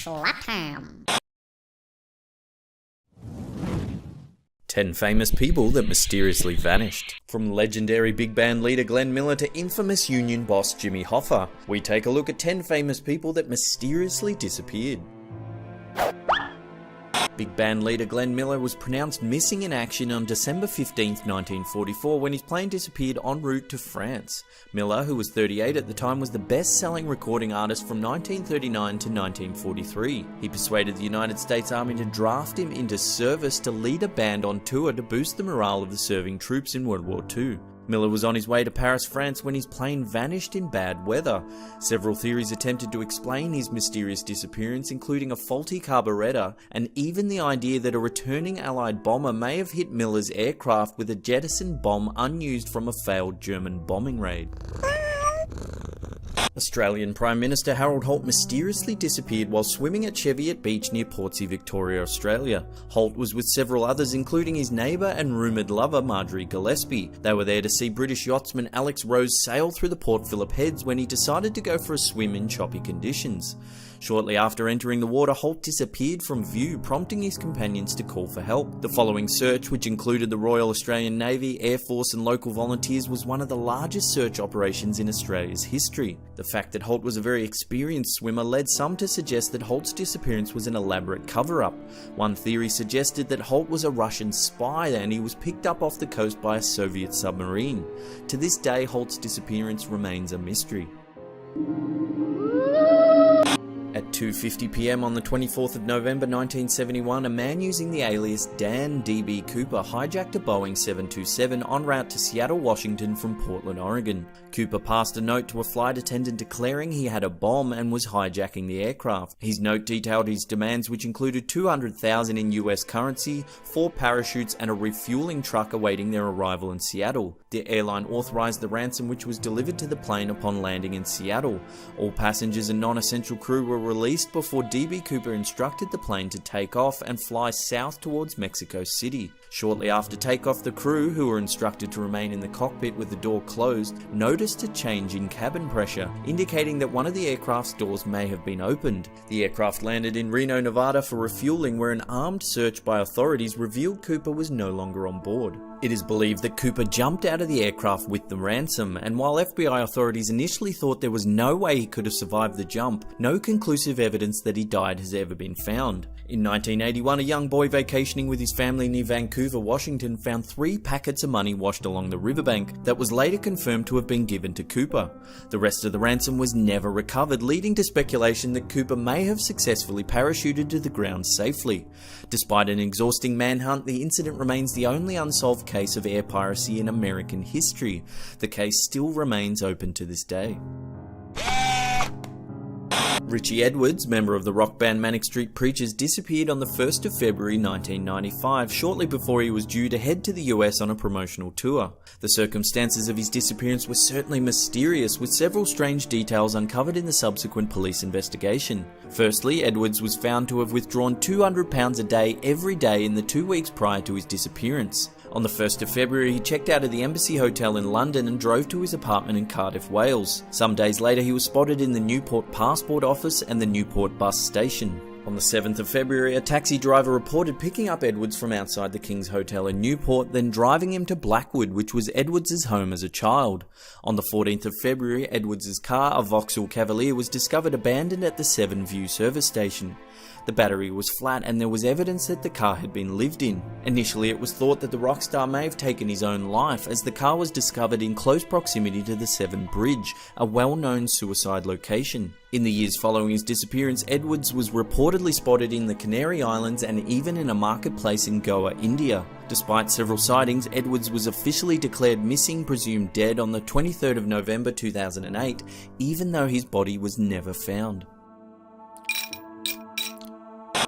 Slap Ham. 10 famous people that mysteriously vanished. From legendary big band leader Glenn Miller to infamous union boss Jimmy Hoffa, we take a look at 10 famous people that mysteriously disappeared. Big band leader Glenn Miller was pronounced missing in action on December 15, 1944 when his plane disappeared en route to France. Miller, who was 38 at the time, was the best-selling recording artist from 1939 to 1943. He persuaded the United States Army to draft him into service to lead a band on tour to boost the morale of the serving troops in World War II. Miller was on his way to Paris, France when his plane vanished in bad weather. Several theories attempted to explain his mysterious disappearance, including a faulty carburetor and even the idea that a returning Allied bomber may have hit Miller's aircraft with a jettisoned bomb unused from a failed German bombing raid. Australian Prime Minister Harold Holt mysteriously disappeared while swimming at Cheviot Beach near Portsea, Victoria, Australia. Holt was with several others, including his neighbour and rumoured lover Marjorie Gillespie. They were there to see British yachtsman Alex Rose sail through the Port Phillip Heads when he decided to go for a swim in choppy conditions. Shortly after entering the water, Holt disappeared from view, prompting his companions to call for help. The following search, which included the Royal Australian Navy, Air Force and local volunteers, was one of the largest search operations in Australia's history. The fact that Holt was a very experienced swimmer led some to suggest that Holt's disappearance was an elaborate cover-up. One theory suggested that Holt was a Russian spy and he was picked up off the coast by a Soviet submarine. To this day, Holt's disappearance remains a mystery. At 2:50 PM on the 24th of November 1971, a man using the alias Dan D.B. Cooper hijacked a Boeing 727 en route to Seattle, Washington from Portland, Oregon. Cooper passed a note to a flight attendant declaring he had a bomb and was hijacking the aircraft. His note detailed his demands, which included $200,000 in US currency, 4 parachutes and a refueling truck awaiting their arrival in Seattle. The airline authorized the ransom, which was delivered to the plane upon landing in Seattle. All passengers and non-essential crew were released before D.B. Cooper instructed the plane to take off and fly south towards Mexico City. Shortly after takeoff, the crew, who were instructed to remain in the cockpit with the door closed, noticed a change in cabin pressure, indicating that one of the aircraft's doors may have been opened. The aircraft landed in Reno, Nevada for refueling, where an armed search by authorities revealed Cooper was no longer on board. It is believed that Cooper jumped out of the aircraft with the ransom, and while FBI authorities initially thought there was no way he could have survived the jump, no conclusive evidence that he died has ever been found. In 1981, a young boy vacationing with his family near Vancouver, Washington, found 3 packets of money washed along the riverbank that was later confirmed to have been given to Cooper. The rest of the ransom was never recovered, leading to speculation that Cooper may have successfully parachuted to the ground safely. Despite an exhausting manhunt, the incident remains the only unsolved case of air piracy in American history. The case still remains open to this day. Richie Edwards, member of the rock band Manic Street Preachers, disappeared on the 1st of February 1995, shortly before he was due to head to the US on a promotional tour. The circumstances of his disappearance were certainly mysterious, with several strange details uncovered in the subsequent police investigation. Firstly, Edwards was found to have withdrawn 200 pounds a day every day in the 2 weeks prior to his disappearance. On the 1st of February, he checked out of the Embassy Hotel in London and drove to his apartment in Cardiff, Wales. Some days later, he was spotted in the Newport Passport Office and the Newport Bus Station. On the 7th of February, a taxi driver reported picking up Edwards from outside the King's Hotel in Newport, then driving him to Blackwood, which was Edwards' home as a child. On the 14th of February, Edwards' car, a Vauxhall Cavalier, was discovered abandoned at the Seven View service station. The battery was flat and there was evidence that the car had been lived in. Initially, it was thought that the rock star may have taken his own life, as the car was discovered in close proximity to the Severn Bridge, a well-known suicide location. In the years following his disappearance, Edwards was reportedly spotted in the Canary Islands and even in a marketplace in Goa, India. Despite several sightings, Edwards was officially declared missing, presumed dead, on the 23rd of November 2008, even though his body was never found.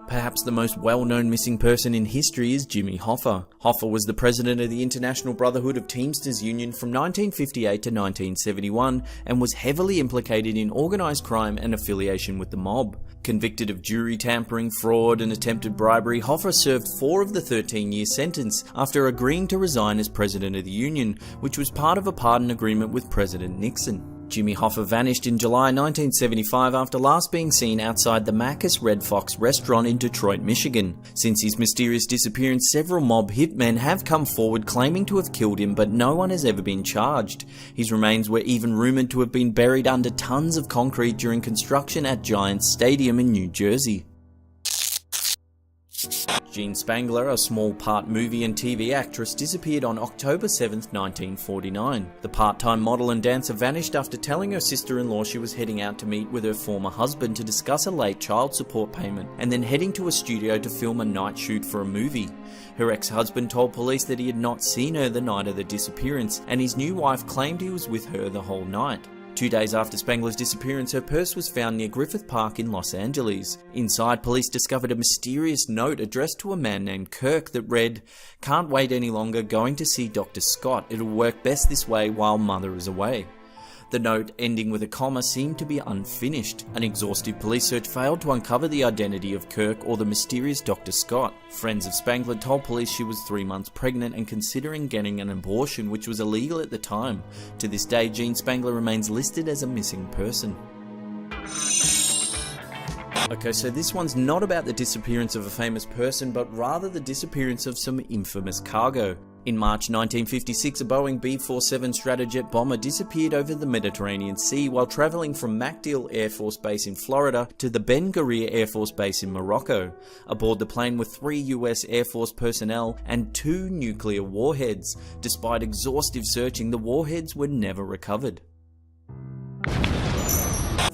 Perhaps the most well-known missing person in history is Jimmy Hoffa. Hoffa was the president of the International Brotherhood of Teamsters Union from 1958 to 1971 and was heavily implicated in organised crime and affiliation with the mob. Convicted of jury tampering, fraud and attempted bribery, Hoffa served 4 of the 13-year sentence after agreeing to resign as president of the union, which was part of a pardon agreement with President Nixon. Jimmy Hoffa vanished in July 1975 after last being seen outside the Macca's Red Fox restaurant in Detroit, Michigan. Since his mysterious disappearance, several mob hitmen have come forward claiming to have killed him, but no one has ever been charged. His remains were even rumoured to have been buried under tons of concrete during construction at Giants Stadium in New Jersey. Jean Spangler, a small-part movie and TV actress, disappeared on October 7, 1949. The part-time model and dancer vanished after telling her sister-in-law she was heading out to meet with her former husband to discuss a late child support payment, and then heading to a studio to film a night shoot for a movie. Her ex-husband told police that he had not seen her the night of the disappearance, and his new wife claimed he was with her the whole night. 2 days after Spangler's disappearance, her purse was found near Griffith Park in Los Angeles. Inside, police discovered a mysterious note addressed to a man named Kirk that read, "Can't wait any longer, going to see Dr. Scott. It'll work best this way while mother is away." The note, ending with a comma, seemed to be unfinished. An exhaustive police search failed to uncover the identity of Kirk or the mysterious Dr. Scott. Friends of Spangler told police she was 3 months pregnant and considering getting an abortion, which was illegal at the time. To this day, Jean Spangler remains listed as a missing person. Okay, so this one's not about the disappearance of a famous person, but rather the disappearance of some infamous cargo. In March 1956, a Boeing B-47 Stratojet bomber disappeared over the Mediterranean Sea while travelling from MacDill Air Force Base in Florida to the Ben Guerir Air Force Base in Morocco. Aboard the plane were 3 US Air Force personnel and 2 nuclear warheads. Despite exhaustive searching, the warheads were never recovered.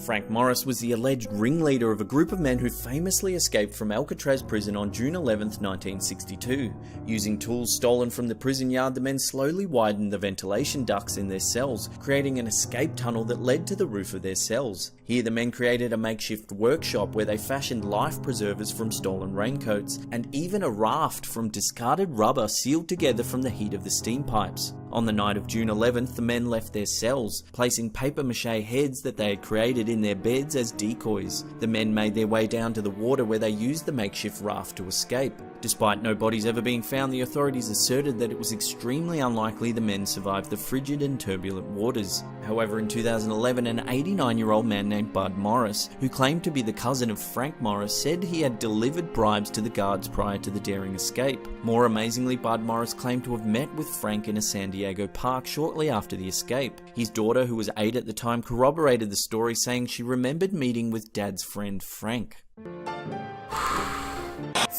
Frank Morris was the alleged ringleader of a group of men who famously escaped from Alcatraz prison on June 11, 1962. Using tools stolen from the prison yard, the men slowly widened the ventilation ducts in their cells, creating an escape tunnel that led to the roof of their cells. Here the men created a makeshift workshop where they fashioned life preservers from stolen raincoats, and even a raft from discarded rubber sealed together from the heat of the steam pipes. On the night of June 11th, the men left their cells, placing papier-mâché heads that they had created in their beds as decoys. The men made their way down to the water where they used the makeshift raft to escape. Despite no bodies ever being found, the authorities asserted that it was extremely unlikely the men survived the frigid and turbulent waters. However, in 2011, an 89-year-old man named Bud Morris, who claimed to be the cousin of Frank Morris, said he had delivered bribes to the guards prior to the daring escape. More amazingly, Bud Morris claimed to have met with Frank in a San Diego park shortly after the escape. His daughter, who was 8 at the time, corroborated the story, saying she remembered meeting with Dad's friend Frank.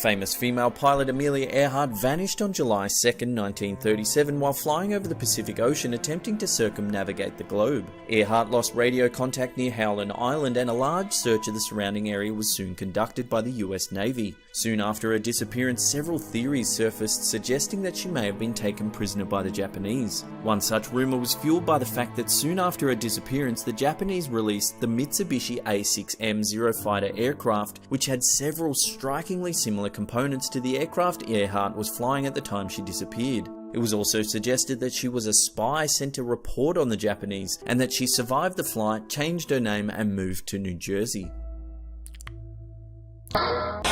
Famous female pilot Amelia Earhart vanished on July 2, 1937 while flying over the Pacific Ocean attempting to circumnavigate the globe. Earhart lost radio contact near Howland Island, and a large search of the surrounding area was soon conducted by the US Navy. Soon after her disappearance, several theories surfaced suggesting that she may have been taken prisoner by the Japanese. One such rumour was fueled by the fact that soon after her disappearance, the Japanese released the Mitsubishi A6M Zero fighter aircraft, which had several strikingly similar components to the aircraft Earhart was flying at the time she disappeared. It was also suggested that she was a spy sent to report on the Japanese, and that she survived the flight, changed her name, and moved to New Jersey.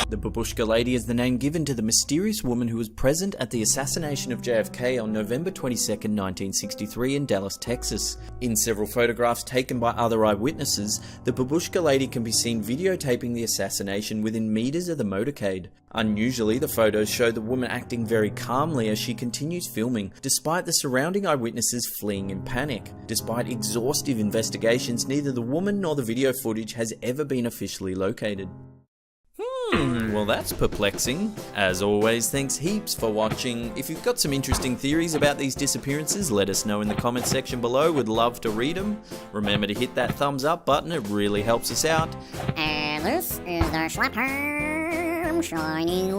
The Babushka Lady is the name given to the mysterious woman who was present at the assassination of JFK on November 22, 1963 in Dallas, Texas. In several photographs taken by other eyewitnesses, the Babushka Lady can be seen videotaping the assassination within meters of the motorcade. Unusually, the photos show the woman acting very calmly as she continues filming, despite the surrounding eyewitnesses fleeing in panic. Despite exhaustive investigations, neither the woman nor the video footage has ever been officially located. Well, that's perplexing. As always, thanks heaps for watching. If you've got some interesting theories about these disappearances, let us know in the comments section below. We'd love to read them. Remember to hit that thumbs up button, it really helps us out. And this is the Schleppers shining.